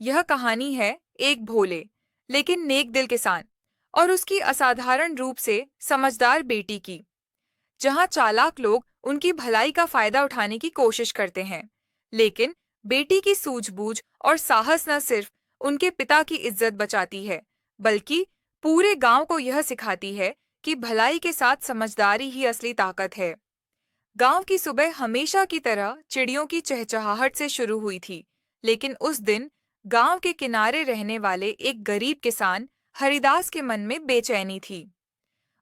यह कहानी है एक भोले लेकिन नेक दिल किसान और उसकी असाधारण रूप से समझदार बेटी की। जहां चालाक लोग उनकी भलाई का फायदा उठाने की कोशिश करते हैं, लेकिन बेटी की सूझबूझ और साहस न सिर्फ उनके पिता की इज्जत बचाती है, बल्कि पूरे गांव को यह सिखाती है कि भलाई के साथ समझदारी ही असली ताकत है। गांव की सुबह हमेशा की तरह चिड़ियों की चहचहाहट से शुरू हुई थी, लेकिन उस दिन गांव के किनारे रहने वाले एक गरीब किसान हरिदास के मन में बेचैनी थी।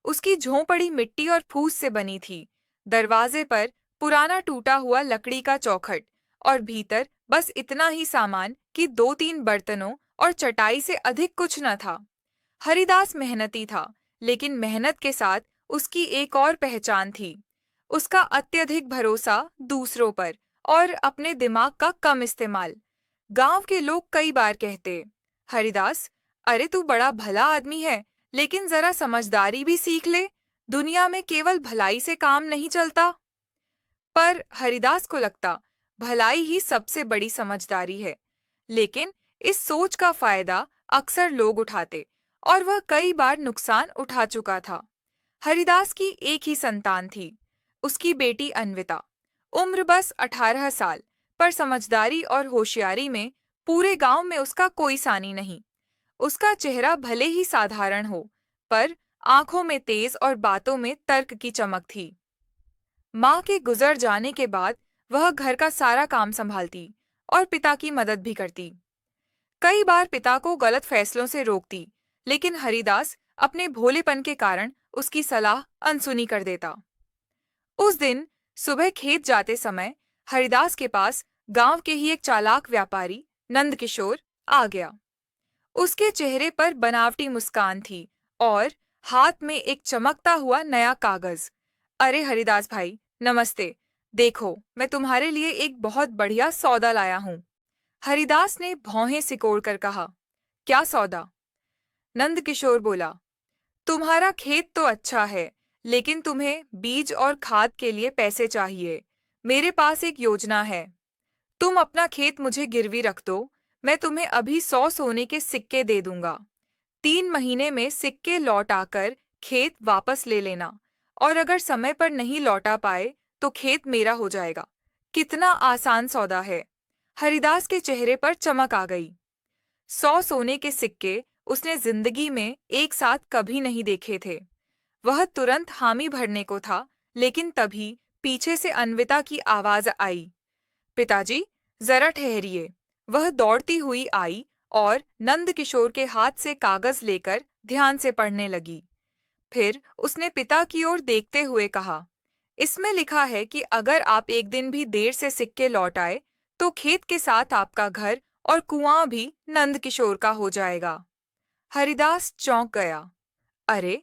उसकी झोंपड़ी मिट्टी और फूस से बनी थी। दरवाजे पर पुराना टूटा हुआ लकड़ी का चौखट और भीतर बस इतना ही सामान कि दो तीन बर्तनों और चटाई से अधिक कुछ न था। हरिदास मेहनती था, लेकिन मेहनत के साथ उसकी एक और पहचान थी, उसका अत्यधिक भरोसा दूसरों पर और अपने दिमाग का कम इस्तेमाल। गांव के लोग कई बार कहते, हरिदास, अरे तू बड़ा भला आदमी है, लेकिन जरा समझदारी भी सीख ले। दुनिया में केवल भलाई से काम नहीं चलता। पर हरिदास को लगता, भलाई ही सबसे बड़ी समझदारी है। लेकिन इस सोच का फायदा अक्सर लोग उठाते और वह कई बार नुकसान उठा चुका था। हरिदास की एक ही संतान थी, उसकी बेटी अन्विता। उम्र बस 18 साल, पर समझदारी और होशियारी में पूरे गांव में उसका कोई सानी नहीं। उसका चेहरा भले ही साधारण हो, पर आंखों में तेज और बातों में तर्क की चमक थी। माँ के गुजर जाने के बाद वह घर का सारा काम संभालती और पिता की मदद भी करती। कई बार पिता को गलत फैसलों से रोकती, लेकिन हरिदास अपने भोलेपन के कारण उसकी सलाह अनसुनी कर देता। उस दिन सुबह खेत जाते समय हरिदास के पास गांव के ही एक चालाक व्यापारी नंदकिशोर आ गया। उसके चेहरे पर बनावटी मुस्कान थी और हाथ में एक चमकता हुआ नया कागज। अरे हरिदास भाई, नमस्ते। देखो, मैं तुम्हारे लिए एक बहुत बढ़िया सौदा लाया हूँ। हरिदास ने भौहें सिकोड़कर कहा। क्या सौदा? नंदकिशोर बोला। तुम्हारा खेत तो अच्छा है, लेकिन तुम्हें बीज और खाद के लिए पैसे चाहिए। मेरे पास एक योजना है। तुम अपना खेत मुझे गिरवी रख दो, मैं तुम्हें अभी 100 सोने के सिक्के दे दूंगा। 3 महीने में सिक्के लौट आकर खेत वापस ले लेना, और अगर समय पर नहीं लौटा पाए तो खेत मेरा हो जाएगा। कितना आसान सौदा है। हरिदास के चेहरे पर चमक आ गई। 100 सोने के सिक्के उसने जिंदगी में एक साथ कभी नहीं देखे थे। वह तुरंत हामी भरने को था, लेकिन तभी पीछे से अन्विता की आवाज आई। पिताजी, जरा ठहरिए। वह दौड़ती हुई आई और नंदकिशोर के हाथ से कागज लेकर ध्यान से पढ़ने लगी। फिर उसने पिता की ओर देखते हुए कहा, इसमें लिखा है कि अगर आप एक दिन भी देर से सिक्के लौट आए तो खेत के साथ आपका घर और कुआं भी नंदकिशोर का हो जाएगा। हरिदास चौंक गया। अरे,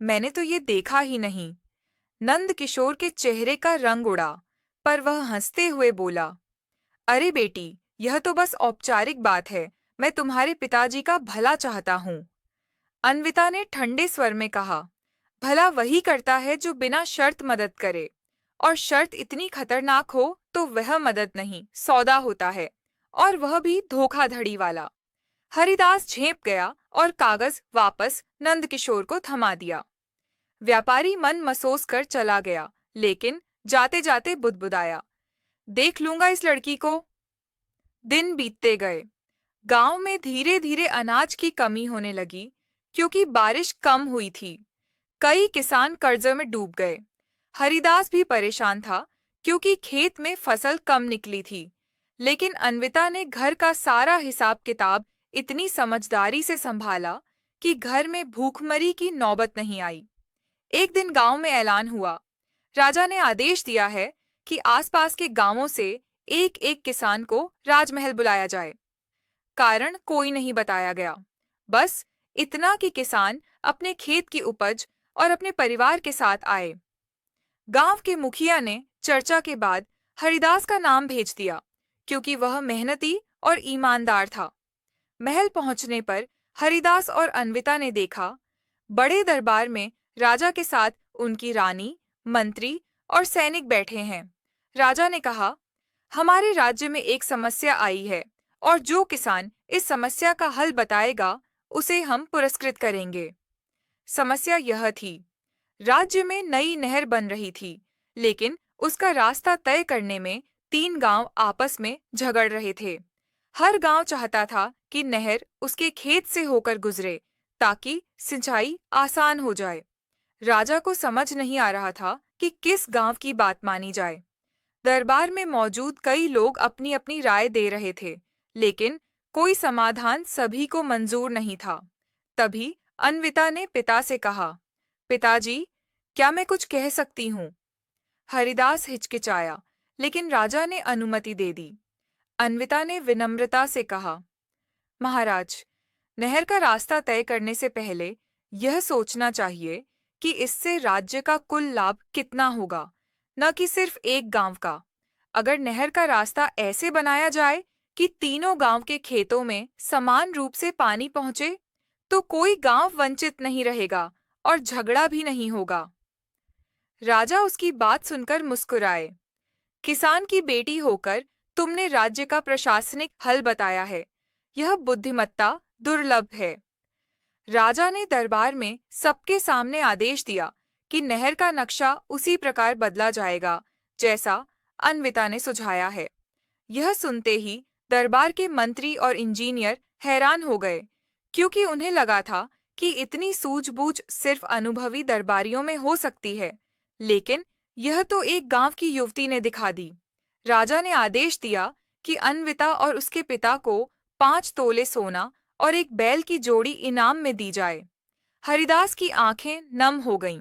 मैंने तो ये देखा ही नहीं। नंदकिशोर के चेहरे का रंग उड़ा, पर वह हंसते हुए बोला, अरे बेटी, यह तो बस औपचारिक बात है। मैं तुम्हारे पिताजी का भला चाहता हूँ। अन्विता ने ठंडे स्वर में कहा, भला वही करता है जो बिना शर्त मदद करे, और शर्त इतनी खतरनाक हो तो वह मदद नहीं, सौदा होता है, और वह भी धोखाधड़ी वाला। हरिदास झेंप गया और कागज वापस नंदकिशोर को थमा दिया। व्यापारी मन मसोस कर चला गया, लेकिन जाते जाते बुदबुदाया, देख लूंगा इस लड़की को। दिन बीतते गए। गांव में धीरे धीरे अनाज की कमी होने लगी, क्योंकि बारिश कम हुई थी। कई किसान कर्ज में डूब गए। हरिदास भी परेशान था, क्योंकि खेत में फसल कम निकली थी। लेकिन अन्विता ने घर का सारा हिसाब किताब इतनी समझदारी से संभाला कि घर में भूखमरी की नौबत नहीं आई। एक दिन गांव में ऐलान हुआ, राजा ने आदेश दिया है कि आसपास के गांवों से एक एक किसान को राजमहल बुलाया जाए। कारण कोई नहीं बताया गया, बस इतना कि किसान अपने खेत की उपज और अपने परिवार के साथ आए। गांव के मुखिया ने चर्चा के बाद हरिदास का नाम भेज दिया, क्योंकि वह मेहनती और ईमानदार था। महल पहुंचने पर हरिदास और अन्विता ने देखा, बड़े दरबार में राजा के साथ उनकी रानी, मंत्री और सैनिक बैठे हैं। राजा ने कहा, हमारे राज्य में एक समस्या आई है और जो किसान इस समस्या का हल बताएगा उसे हम पुरस्कृत करेंगे। समस्या यह थी, राज्य में नई नहर बन रही थी, लेकिन उसका रास्ता तय करने में 3 गांव आपस में झगड़ रहे थे। हर गांव चाहता था कि नहर उसके खेत से होकर गुजरे ताकि सिंचाई आसान हो जाए। राजा को समझ नहीं आ रहा था कि किस गांव की बात मानी जाए। दरबार में मौजूद कई लोग अपनी अपनी राय दे रहे थे, लेकिन कोई समाधान सभी को मंजूर नहीं था। तभी अन्विता ने पिता से कहा, पिताजी, क्या मैं कुछ कह सकती हूँ? हरिदास हिचकिचाया, लेकिन राजा ने अनुमति दे दी। अन्विता ने विनम्रता से कहा, महाराज, नहर का रास्ता तय करने से पहले यह सोचना चाहिए कि इससे राज्य का कुल लाभ कितना होगा, न कि सिर्फ एक गांव का। अगर नहर का रास्ता ऐसे बनाया जाए कि तीनों गांव के खेतों में समान रूप से पानी पहुंचे, तो कोई गांव वंचित नहीं रहेगा और झगड़ा भी नहीं होगा। राजा उसकी बात सुनकर मुस्कुराए। किसान की बेटी होकर तुमने राज्य का प्रशासनिक हल बताया है। यह बुद्धिमत्ता दुर्लभ है। राजा ने दरबार में सबके सामने आदेश दिया कि नहर का नक्शा उसी प्रकार बदला जाएगा जैसा अन्विता ने सुझाया है। यह सुनते ही दरबार के मंत्री और इंजीनियर हैरान हो गए, क्योंकि उन्हें लगा था कि इतनी सूझबूझ सिर्फ अनुभवी दरबारियों में हो सकती है, लेकिन यह तो एक गांव की युवती ने दिखा दी। राजा ने आदेश दिया कि अन्विता और उसके पिता को 5 तोले सोना और एक बैल की जोड़ी इनाम में दी जाए। हरिदास की आंखें नम हो गईं।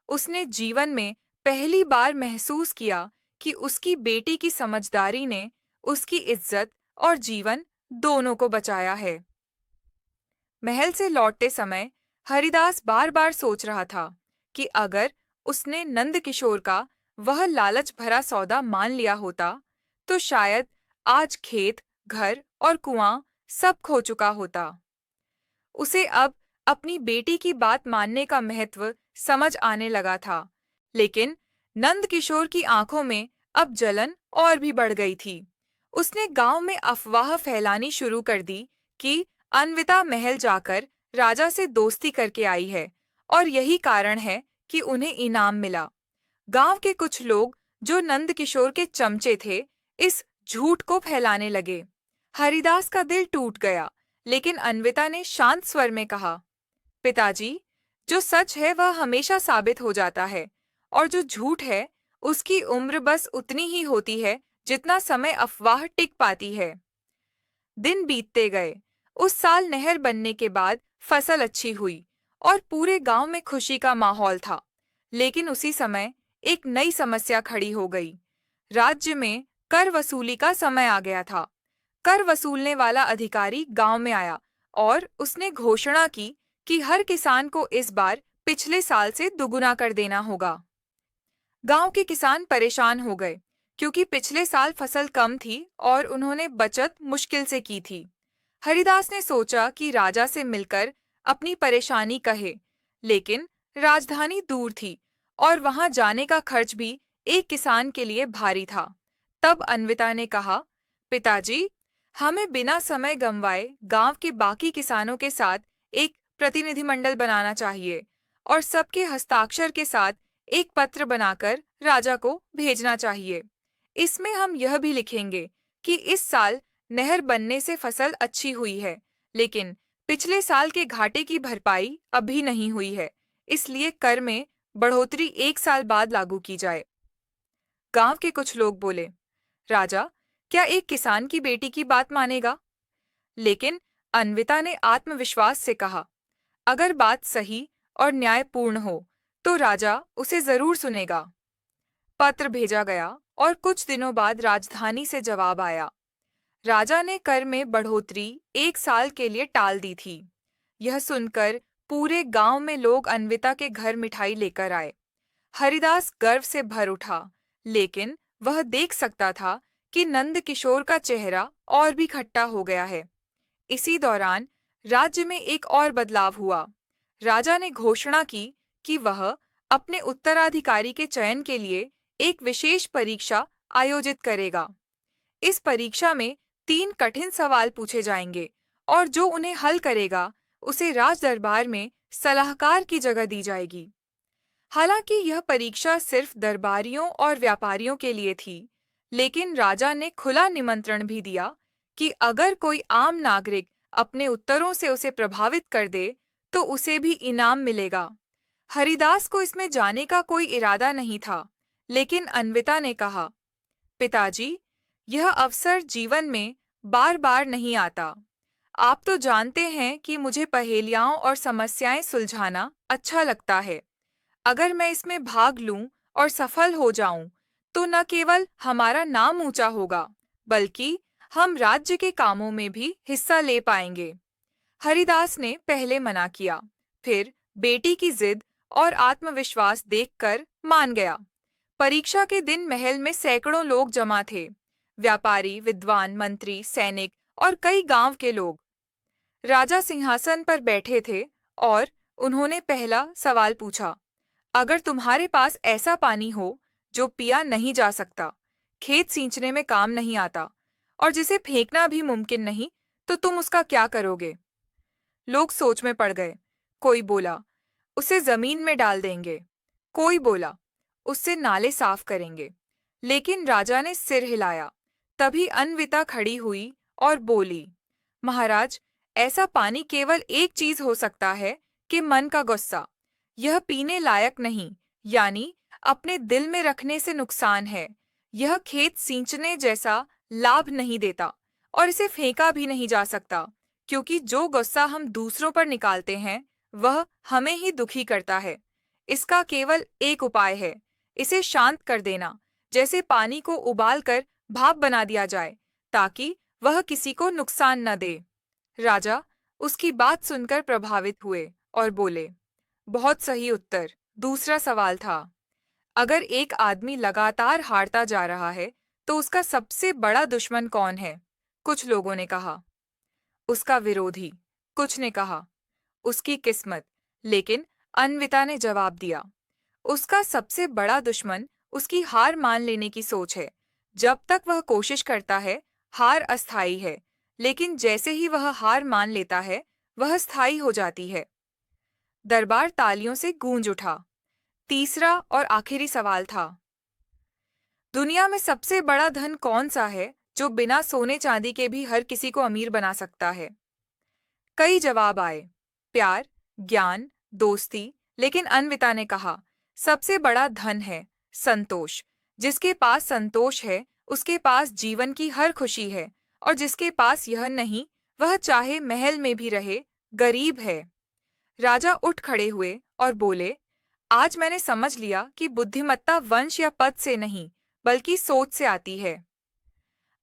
उसने जीवन में पहली बार महसूस किया कि उसकी बेटी की समझदारी ने उसकी इज्जत और जीवन दोनों को बचाया है। महल से लौटते समय हरिदास बार बार सोच रहा था कि अगर उसने नंदकिशोर का वह लालच भरा सौदा मान लिया होता, तो शायद आज खेत, घर और कुआं सब खो चुका होता। उसे अब अपनी बेटी की बात मानने का महत्व समझ आने लगा था, लेकिन नंदकिशोर की आंखों में अब जलन और भी बढ़ गई थी। उसने गांव में अफवाह फैलानी शुरू कर दी कि अन्विता महल जाकर राजा से दोस्ती करके आई है और यही कारण है कि उन्हें इनाम मिला। गांव के कुछ लोग जो नंदकिशोर के चमचे थे, इस झूठ को फैलाने लगे। हरिदास का दिल टूट गया, लेकिन अन्विता ने शांत स्वर में कहा, पिताजी, जो सच है वह हमेशा साबित हो जाता है, और जो झूठ है उसकी उम्र बस उतनी ही होती है जितना समय अफवाह टिक पाती है। दिन बीतते गए। उस साल नहर बनने के बाद फसल अच्छी हुई और पूरे गांव में खुशी का माहौल था। लेकिन उसी समय एक नई समस्या खड़ी हो गई। राज्य में कर वसूली का समय आ गया था। कर वसूलने वाला अधिकारी गांव में आया और उसने घोषणा की कि हर किसान को इस बार पिछले साल से दुगुना कर देना होगा। गांव के किसान परेशान हो गए, क्योंकि पिछले साल फसल कम थी और उन्होंने बचत मुश्किल से की थी। हरिदास ने सोचा कि राजा से मिलकर अपनी परेशानी कहे, लेकिन राजधानी दूर थी और वहां जाने का खर्च भी एक किसान के लिए भारी था। तब अन्विता ने कहा, पिताजी, हमें बिना समय गंवाए गांव के बाकी किसानों के साथ एक प्रतिनिधिमंडल बनाना चाहिए और सबके हस्ताक्षर के साथ एक पत्र बनाकर राजा को भेजना चाहिए। इसमें हम यह भी लिखेंगे कि इस साल नहर बनने से फसल अच्छी हुई है, लेकिन पिछले साल के घाटे की भरपाई अभी नहीं हुई है, इसलिए कर में बढ़ोतरी 1 साल बाद लागू की जाए। गांव के कुछ लोग बोले, राजा क्या एक किसान की बेटी की बात मानेगा? लेकिन अन्विता ने आत्मविश्वास से कहा, अगर बात सही और न्यायपूर्ण हो तो राजा उसे जरूर सुनेगा। पत्र भेजा गया और कुछ दिनों बाद राजधानी से जवाब आया। राजा ने कर में बढ़ोतरी 1 साल के लिए टाल दी थी। यह सुनकर पूरे गांव में लोग अन्विता के घर मिठाई लेकर आए। हरिदास गर्व से भर उठा, लेकिन वह देख सकता था कि नंदकिशोर का चेहरा और भी खट्टा हो गया है। इसी दौरान राज्य में एक और बदलाव हुआ। राजा ने घोषणा की कि वह अपने उत्तराधिकारी के चयन के लिए एक विशेष परीक्षा आयोजित करेगा। इस परीक्षा में 3 कठिन सवाल पूछे जाएंगे और जो उन्हें हल करेगा उसे राज दरबार में सलाहकार की जगह दी जाएगी। हालांकि यह परीक्षा सिर्फ दरबारियों और व्यापारियों के लिए थी, लेकिन राजा ने खुला निमंत्रण भी दिया कि अगर कोई आम नागरिक अपने उत्तरों से उसे प्रभावित कर दे तो उसे भी इनाम मिलेगा। हरिदास को इसमें जाने का कोई इरादा नहीं था, लेकिन अन्विता ने कहा, पिताजी, यह अवसर जीवन में बार बार नहीं आता। आप तो जानते हैं कि मुझे पहेलियां और समस्याएं सुलझाना अच्छा लगता है। अगर मैं इसमें भाग लूं और सफल हो जाऊं, तो न केवल हमारा नाम ऊंचा होगा, बल्कि हम राज्य के कामों में भी हिस्सा ले पाएंगे। हरिदास ने पहले मना किया, फिर बेटी की जिद और आत्मविश्वास देखकर मान गया। परीक्षा के दिन महल में सैकड़ों लोग जमा थे, व्यापारी, विद्वान, मंत्री, सैनिक और कई गांव के लोग। राजा सिंहासन पर बैठे थे और उन्होंने पहला सवाल पूछा, अगर तुम्हारे पास ऐसा पानी हो जो पिया नहीं जा सकता, खेत सींचने में काम नहीं आता और जिसे फेंकना भी मुमकिन नहीं, तो तुम उसका क्या करोगे? लोग सोच में पड़ गए। कोई बोला, उसे जमीन में डाल देंगे। कोई बोला, उससे नाले साफ करेंगे। लेकिन राजा ने सिर हिलाया। तभी अन्विता खड़ी हुई और बोली, महाराज, ऐसा पानी केवल एक चीज हो सकता है कि मन का गुस्सा। यह पीने लायक नहीं, यानी अपने दिल में रखने से नुकसान है। यह खेत सींचने जैसा लाभ नहीं देता और इसे फेंका भी नहीं जा सकता, क्योंकि जो गुस्सा हम दूसरों पर निकालते हैं वह हमें ही दुखी करता है। इसका केवल एक उपाय है, इसे शांत कर देना, जैसे पानी को उबालकर भाप बना दिया जाए, ताकि वह किसी को नुकसान न दे। राजा उसकी बात सुनकर प्रभावित हुए और बोले, बहुत सही उत्तर। दूसरा सवाल था, अगर एक आदमी लगातार हारता जा रहा है तो उसका सबसे बड़ा दुश्मन कौन है? कुछ लोगों ने कहा, उसका विरोधी। कुछ ने कहा, उसकी किस्मत। लेकिन अन्विता ने जवाब दिया, उसका सबसे बड़ा दुश्मन उसकी हार मान लेने की सोच है। जब तक वह कोशिश करता है, हार अस्थायी है, लेकिन जैसे ही वह हार मान लेता है, वह स्थायी हो जाती है। दरबार तालियों से गूंज उठा। तीसरा और आखिरी सवाल था, दुनिया में सबसे बड़ा धन कौन सा है जो बिना सोने चांदी के भी हर किसी को अमीर बना सकता है? कई जवाब आए, प्यार, ज्ञान, दोस्ती। लेकिन अन्विता ने कहा, सबसे बड़ा धन है संतोष। जिसके पास संतोष है, उसके पास जीवन की हर खुशी है, और जिसके पास यह नहीं, वह चाहे महल में भी रहे, गरीब है। राजा उठ खड़े हुए और बोले, आज मैंने समझ लिया कि बुद्धिमत्ता वंश या पद से नहीं, बल्कि सोच से आती है।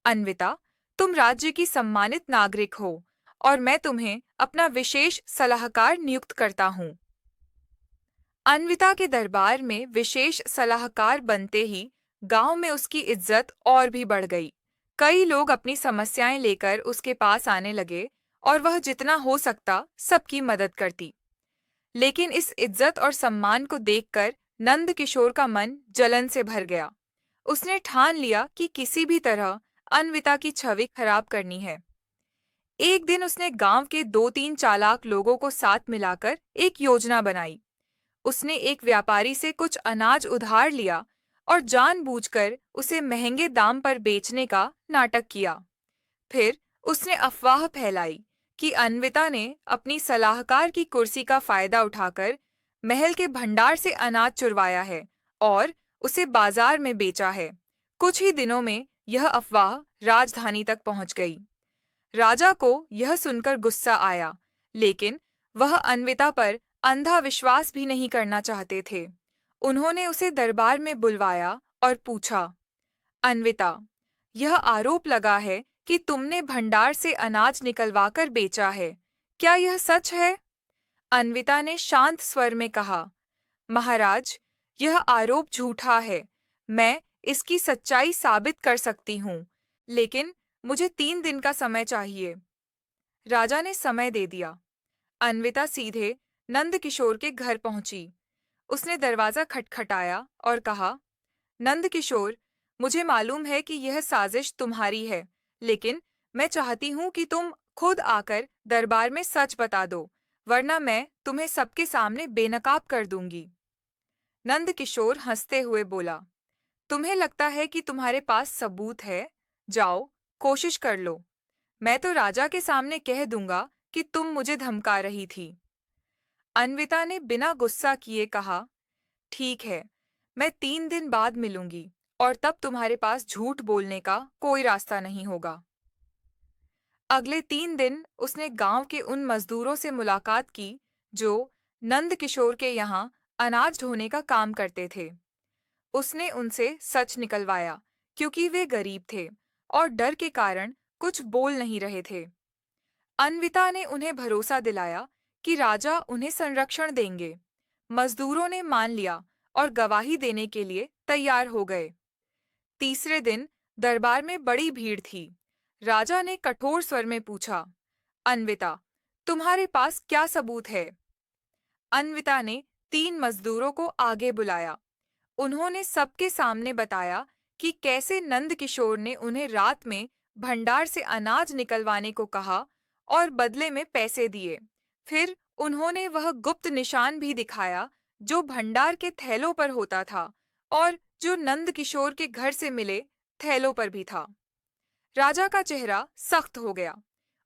अन्विता, तुम राज्य की सम्मानित नागरिक हो और मैं तुम्हें अपना विशेष सलाहकार नियुक्त करता हूँ। अन्विता के दरबार में विशेष सलाहकार बनते ही गांव में उसकी इज्जत और भी बढ़ गई। कई लोग अपनी समस्याएं लेकर उसके पास आने लगे और वह जितना हो सकता सबकी मदद करती। लेकिन इस इज्जत और सम्मान को देखकर नंद किशोर का मन जलन से भर गया। उसने ठान लिया कि किसी भी तरह अन्विता की छवि खराब करनी है। एक दिन उसने गांव के 2-3 चालाक लोगों को साथ मिलाकर एक योजना बनाई। उसने एक व्यापारी से कुछ अनाज उधार लिया और जानबूझकर उसे महंगे दाम पर बेचने का नाटक किया। फिर उसने अफवाह फैलाई कि अन्विता ने अपनी सलाहकार की कुर्सी का फायदा उठाकर महल के भंडार से अनाज चुरवाया है और उसे बाजार में बेचा है। कुछ ही दिनों में यह अफवाह राजधानी तक पहुंच गई। राजा को यह सुनकर गुस्सा आया, लेकिन वह अन्विता पर अंधा विश्वास भी नहीं करना चाहते थे। उन्होंने उसे दरबार में बुलवाया और पूछा, अन्विता, यह आरोप लगा है कि तुमने भंडार से अनाज निकलवाकर बेचा है। क्या यह सच है? अन्विता ने शांत स्वर में कहा, महाराज, यह आरोप झूठा है। मैं इसकी सच्चाई साबित कर सकती हूँ, लेकिन मुझे 3 दिन का समय चाहिए। राजा ने समय दे दिया। अन्विता सीधे नंद किशोर के घर पहुंची। उसने दरवाजा खटखटाया और कहा, नंद किशोर, मुझे मालूम है कि यह साजिश तुम्हारी है, लेकिन मैं चाहती हूँ कि तुम खुद आकर दरबार में सच बता दो, वरना मैं तुम्हें सबके सामने बेनकाब कर दूंगी। नंद किशोर हंसते हुए बोला, तुम्हें लगता है कि तुम्हारे पास सबूत है? जाओ, कोशिश कर लो। मैं तो राजा के सामने कह दूंगा कि तुम मुझे धमका रही थी। अन्विता ने बिना गुस्सा किए कहा, ठीक है, मैं 3 दिन बाद मिलूंगी और तब तुम्हारे पास झूठ बोलने का कोई रास्ता नहीं होगा। अगले 3 दिन उसने गांव के उन मजदूरों से मुलाकात की जो नंद किशोर के यहाँ अनाज ढोने का काम करते थे। उसने उनसे सच निकलवाया क्योंकि वे गरीब थे और डर के कारण कुछ बोल नहीं रहे थे। अन्विता ने उन्हें भरोसा दिलाया कि राजा उन्हें संरक्षण देंगे। मजदूरों ने मान लिया और गवाही देने के लिए तैयार हो गए। तीसरे दिन दरबार में बड़ी भीड़ थी। राजा ने कठोर स्वर में पूछा, अन्विता, तुम्हारे पास क्या सबूत है? अन्विता ने 3 मजदूरों को आगे बुलाया। उन्होंने सबके सामने बताया कि कैसे नंद किशोर ने उन्हें रात में भंडार से अनाज निकलवाने को कहा और बदले में पैसे दिए। फिर उन्होंने वह गुप्त निशान भी दिखाया जो भंडार के थैलों पर होता था और जो नंद किशोर के घर से मिले थैलों पर भी था। राजा का चेहरा सख्त हो गया।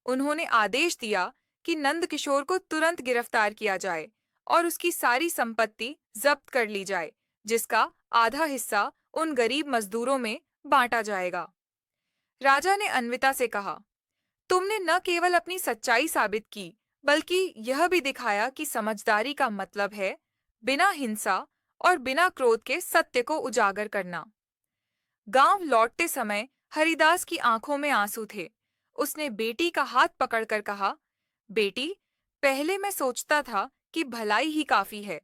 उन्होंने आदेश दिया कि नंद किशोर को तुरंत गिरफ्तार किया जाए और उसकी सारी संपत्ति जब्त कर ली जाए, जिसका आधा हिस्सा उन गरीब मजदूरों में बांटा जाएगा। राजा ने अन्विता से कहा, तुमने न केवल अपनी सच्चाई साबित की, बल्कि यह भी दिखाया कि समझदारी का मतलब है बिना हिंसा और बिना क्रोध के सत्य को उजागर करना। गांव लौटते समय हरिदास की आंखों में आंसू थे। उसने बेटी का हाथ पकड़कर कहा, बेटी, पहले मैं सोचता था कि भलाई ही काफी है,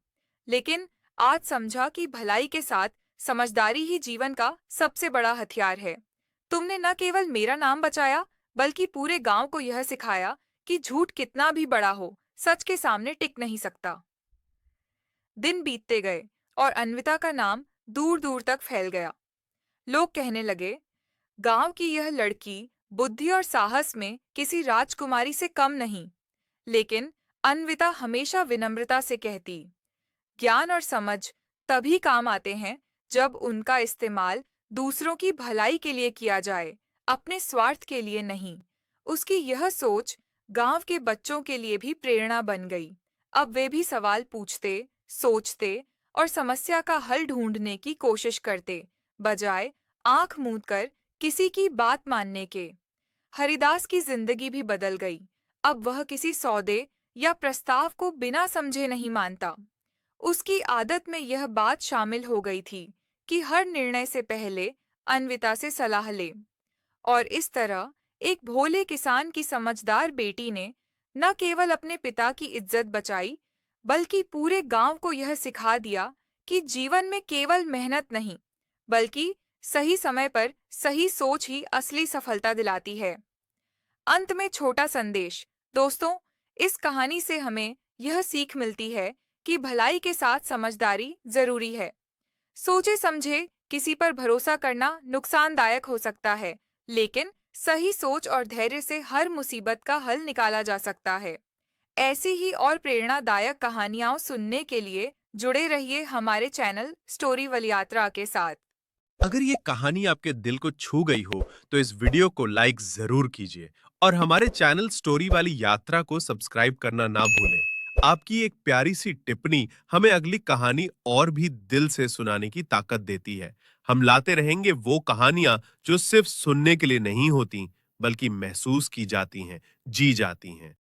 लेकिन आज समझा कि भलाई के साथ समझदारी ही जीवन का सबसे बड़ा हथियार है। तुमने न केवल मेरा नाम बचाया, बल्कि पूरे गांव को यह सिखाया कि झूठ कितना भी बड़ा हो, सच के सामने टिक नहीं सकता। दिन बीतते गए और अन्विता का नाम दूर दूर तक फैल गया। लोग कहने लगे, गांव की यह लड़की बुद्धि और साहस में किसी राजकुमारी से कम नहीं। लेकिन अन्विता हमेशा विनम्रता से कहती, ज्ञान और समझ तभी काम आते हैं जब उनका इस्तेमाल दूसरों की भलाई के लिए किया जाए, अपने स्वार्थ के लिए नहीं। उसकी यह सोच गांव के बच्चों के लिए भी प्रेरणा बन गई। अब वे भी सवाल पूछते, सोचते और समस्या का हल ढूंढने की कोशिश करते, बजाय आंख मूंद कर किसी की बात मानने के। हरिदास की जिंदगी भी बदल गई। अब वह किसी सौदे या प्रस्ताव को बिना समझे नहीं मानता। उसकी आदत में यह बात शामिल हो गई थी कि हर निर्णय से पहले अन्विता से सलाह ले। और इस तरह एक भोले किसान की समझदार बेटी ने न केवल अपने पिता की इज्जत बचाई, बल्कि पूरे गांव को यह सिखा दिया कि जीवन में केवल मेहनत नहीं, बल्कि सही समय पर सही सोच ही असली सफलता दिलाती है। अंत में छोटा संदेश। दोस्तों, इस कहानी से हमें यह सीख मिलती है कि भलाई के साथ समझदारी जरूरी है। सोचे समझे किसी पर भरोसा करना नुकसानदायक हो सकता है, लेकिन सही सोच और धैर्य से हर मुसीबत का हल निकाला जा सकता है। ऐसी ही और प्रेरणादायक कहानियां सुनने के लिए जुड़े रहिए हमारे चैनल स्टोरी वाली यात्रा के साथ। अगर ये कहानी आपके दिल को छू गई हो, तो इस वीडियो को लाइक जरूर कीजिए और हमारे चैनल स्टोरी वाली यात्रा को सब्सक्राइब करना ना भूलें। आपकी एक प्यारी सी टिप्पणी हमें अगली कहानी और भी दिल से सुनाने की ताकत देती है। हम लाते रहेंगे वो कहानियां जो सिर्फ सुनने के लिए नहीं होती, बल्कि महसूस की जाती हैं, जी जाती हैं।